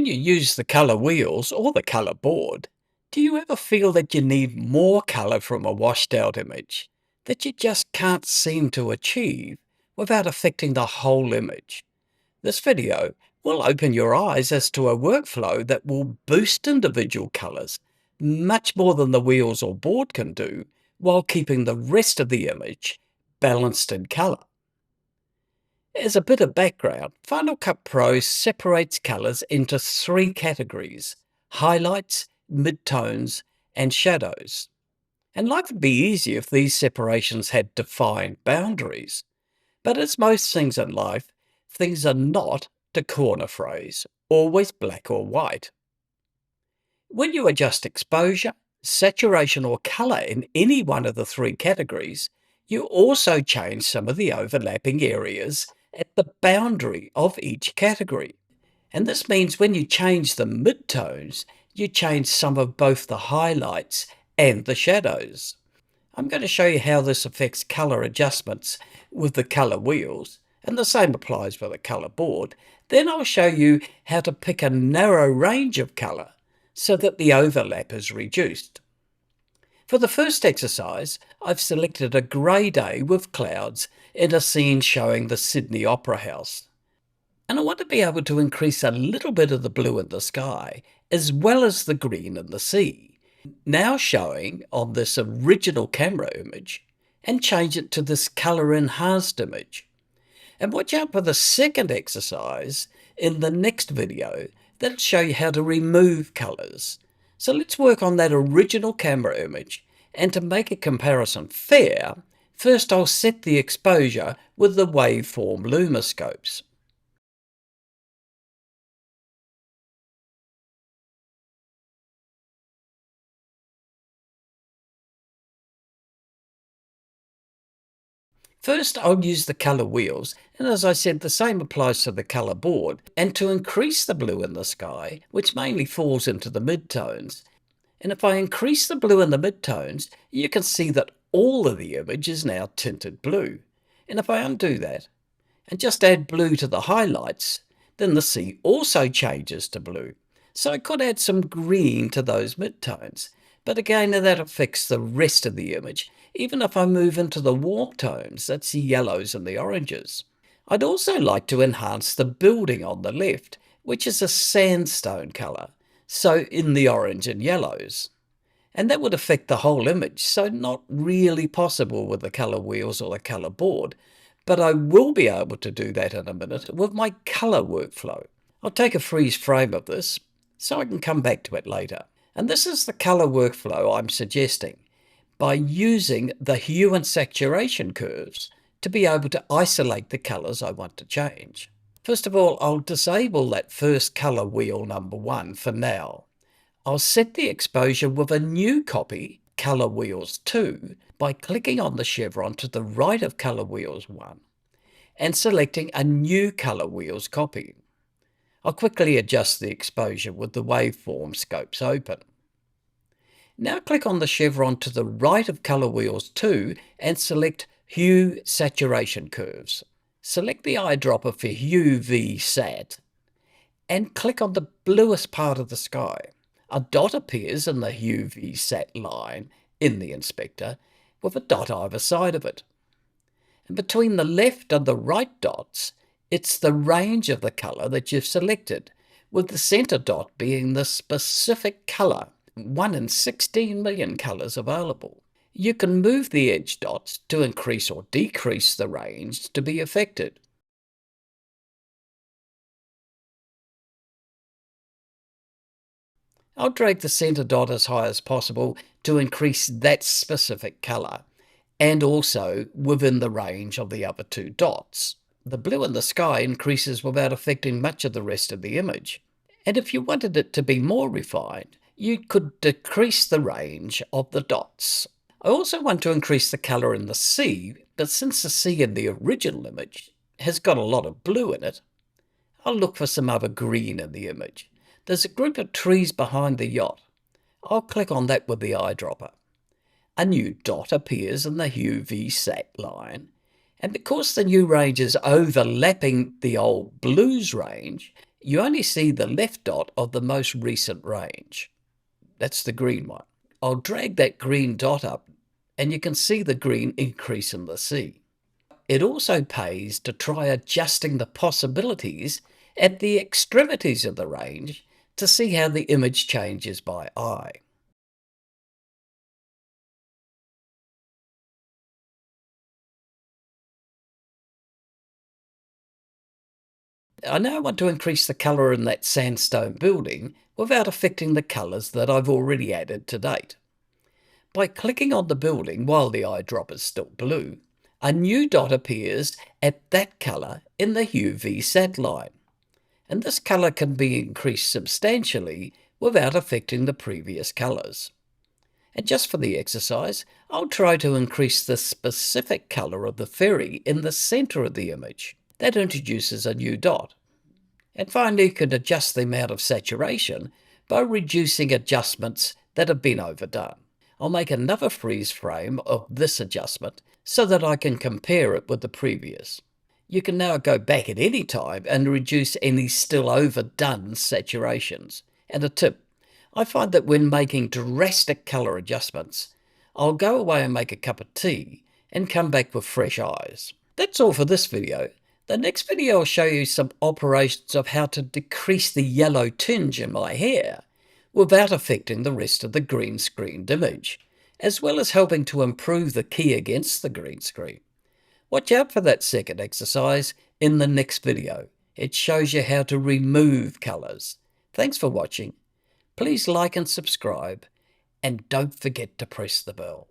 When you use the colour wheels or the colour board, do you ever feel that you need more colour from a washed out image that you just can't seem to achieve without affecting the whole image? This video will open your eyes as to a workflow that will boost individual colours much more than the wheels or board can do, while keeping the rest of the image balanced in colour. As a bit of background, Final Cut Pro separates colours into three categories: highlights, midtones, and shadows. And life would be easier if these separations had defined boundaries. But as most things in life, things are not, to corner phrase, always black or white. When you adjust exposure, saturation, or colour in any one of the three categories, you also change some of the overlapping areas at the boundary of each category. And this means when you change the midtones, you change some of both the highlights and the shadows. I'm going to show you how this affects colour adjustments with the colour wheels, and the same applies for the colour board. Then I'll show you how to pick a narrow range of colour so that the overlap is reduced. For the first exercise, I've selected a grey day with clouds in a scene showing the Sydney Opera House. And I want to be able to increase a little bit of the blue in the sky, as well as the green in the sea, now showing on this original camera image, and change it to this colour enhanced image. And watch out for the second exercise in the next video that'll show you how to remove colours. So let's work on that original camera image, and to make a comparison fair, first I'll set the exposure with the waveform lumiscopes. First, I'll use the colour wheels, and as I said, the same applies to the colour board, and to increase the blue in the sky, which mainly falls into the midtones. And if I increase the blue in the midtones, you can see that all of the image is now tinted blue. And if I undo that, and just add blue to the highlights, then the sea also changes to blue. So I could add some green to those midtones, but again that affects the rest of the image, even if I move into the warm tones, that's the yellows and the oranges. I'd also like to enhance the building on the left, which is a sandstone colour, so in the orange and yellows. And that would affect the whole image, so not really possible with the colour wheels or the colour board, but I will be able to do that in a minute with my colour workflow. I'll take a freeze frame of this so I can come back to it later. And this is the colour workflow I'm suggesting, by using the hue and saturation curves to be able to isolate the colours I want to change. First of all, I'll disable that first colour wheel number 1 for now. I'll set the exposure with a new copy, Colour Wheels 2, by clicking on the chevron to the right of Colour Wheels 1 and selecting a new Colour Wheels copy. I'll quickly adjust the exposure with the waveform scopes open. Now click on the chevron to the right of Colour Wheels 2 and select Hue Saturation Curves. Select the eyedropper for Hue v Sat and click on the bluest part of the sky. A dot appears in the Hue v Sat line in the inspector with a dot either side of it. And between the left and the right dots, it's the range of the colour that you've selected, with the centre dot being the specific colour, 1 in 16 million colours available. You can move the edge dots to increase or decrease the range to be affected. I'll drag the centre dot as high as possible to increase that specific colour, and also within the range of the other two dots. The blue in the sky increases without affecting much of the rest of the image. And if you wanted it to be more refined, you could decrease the range of the dots. I also want to increase the colour in the sea, but since the sea in the original image has got a lot of blue in it, I'll look for some other green in the image. There's a group of trees behind the yacht. I'll click on that with the eyedropper. A new dot appears in the Hue v Sat line, and because the new range is overlapping the old blues range, you only see the left dot of the most recent range. That's the green one. I'll drag that green dot up and you can see the green increase in the sea. It also pays to try adjusting the possibilities at the extremities of the range to see how the image changes by eye. I now want to increase the colour in that sandstone building without affecting the colours that I've already added to date. By clicking on the building while the eyedrop is still blue, a new dot appears at that colour in the Hue v Sat line, and this colour can be increased substantially without affecting the previous colours. And just for the exercise, I'll try to increase the specific colour of the ferry in the centre of the image. That introduces a new dot. And finally, you can adjust the amount of saturation by reducing adjustments that have been overdone. I'll make another freeze frame of this adjustment so that I can compare it with the previous. You can now go back at any time and reduce any still overdone saturations. And a tip, I find that when making drastic colour adjustments, I'll go away and make a cup of tea and come back with fresh eyes. That's all for this video. The next video will show you some operations of how to decrease the yellow tinge in my hair without affecting the rest of the green screened image, as well as helping to improve the key against the green screen. Watch out for that second exercise in the next video. It shows you how to remove colours. Thanks for watching. Please like and subscribe, and don't forget to press the bell.